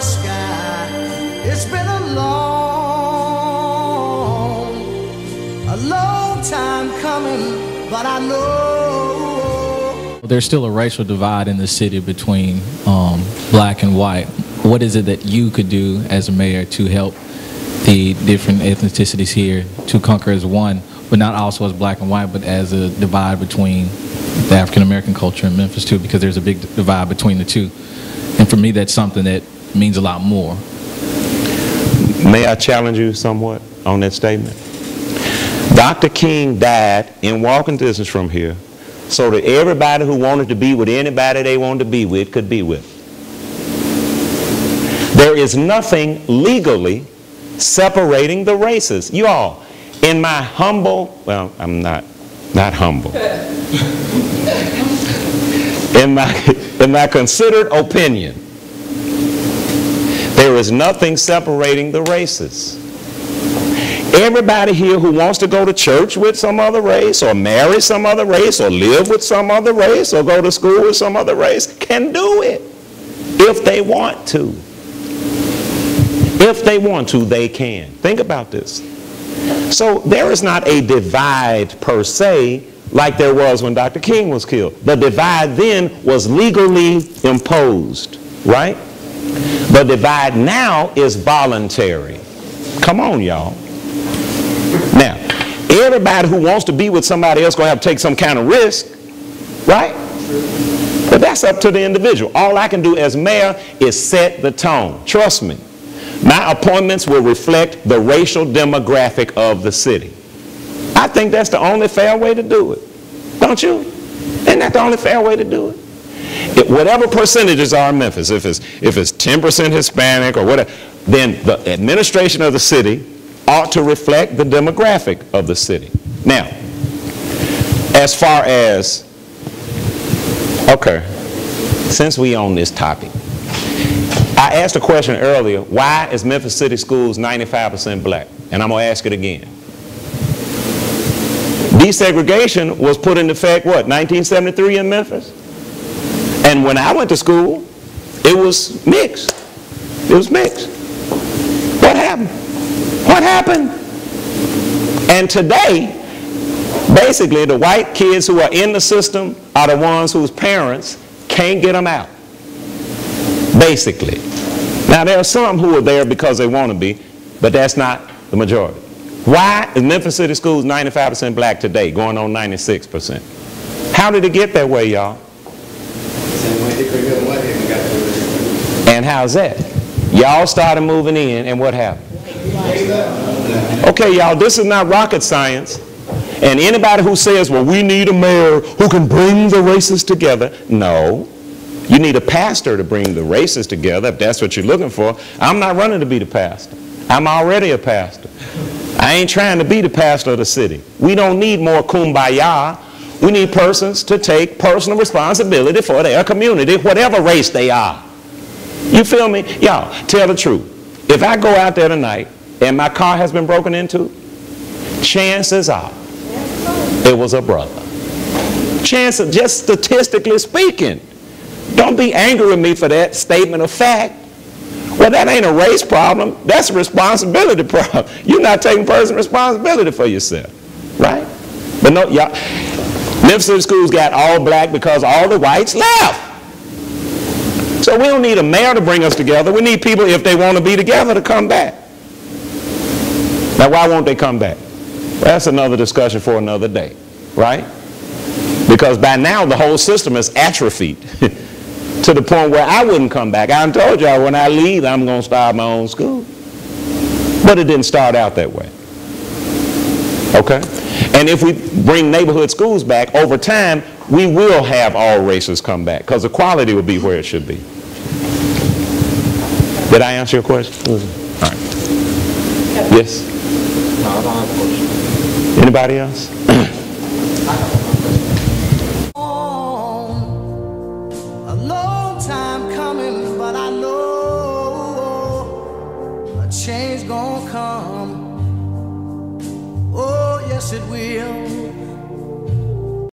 the sky. It's been a long time coming, but I know. There's still a racial divide in the city between black and white. What is it that you could do as a mayor to help the different ethnicities here to conquer as one, but not also as black and white, but as a divide between the African American culture in Memphis too, because there's a big divide between the two. And for me, that's something that means a lot more. May I challenge you somewhat on that statement? Dr. King died in walking distance from here so that everybody who wanted to be with anybody they wanted to be with could be with. There is nothing legally separating the races. You all, in my humble, well, I'm not humble. In my considered opinion, there is nothing separating the races. Everybody here who wants to go to church with some other race, or marry some other race, or live with some other race, or go to school with some other race can do it if they want to. If they want to, they can. Think about this. So there is not a divide per se like there was when Dr. King was killed. The divide then was legally imposed, right? The divide now is voluntary. Come on, y'all. Now, everybody who wants to be with somebody else is going to have to take some kind of risk, right? But that's up to the individual. All I can do as mayor is set the tone. Trust me. My appointments will reflect the racial demographic of the city. I think that's the only fair way to do it. Don't you? Isn't that the only fair way to do it? Whatever percentages are in Memphis, if it's 10% Hispanic or whatever, then the administration of the city ought to reflect the demographic of the city. Now, as far as, okay, since we on this topic, I asked a question earlier, why is Memphis City Schools 95% black? And I'm going to ask it again. Desegregation was put into effect, what, 1973 in Memphis? And when I went to school, it was mixed. It was mixed. What happened? What happened? And today, basically, the white kids who are in the system are the ones whose parents can't get them out. Basically. Now, there are some who are there because they want to be, but that's not the majority. Why is Memphis City Schools 95% black today, going on 96%? How did it get that way, y'all? And how's that? Y'all started moving in, and what happened? Okay, y'all, this is not rocket science. And anybody who says, well, we need a mayor who can bring the races together, no. You need a pastor to bring the races together, if that's what you're looking for. I'm not running to be the pastor. I'm already a pastor. I ain't trying to be the pastor of the city. We don't need more kumbaya. We need persons to take personal responsibility for their community, whatever race they are. You feel me? Y'all, tell the truth. If I go out there tonight and my car has been broken into, chances are it was a brother. Chances, just statistically speaking. Don't be angry with me for that statement of fact. Well, that ain't a race problem. That's a responsibility problem. You're not taking personal responsibility for yourself, right? But no, y'all, Memphis City Schools got all black because all the whites left. So we don't need a mayor to bring us together. We need people, if they want to be together, to come back. Now, why won't they come back? Well, that's another discussion for another day, right? Because by now the whole system is atrophied to the point where I wouldn't come back. I told y'all when I leave, I'm going to start my own school. But it didn't start out that way. Okay? And if we bring neighborhood schools back, over time, we will have all races come back because the quality will be where it should be. Did I answer your question? All right. Yes? No, I don't have a question. Anybody else? A long time coming, but I know a change gonna come. Oh, yes it will.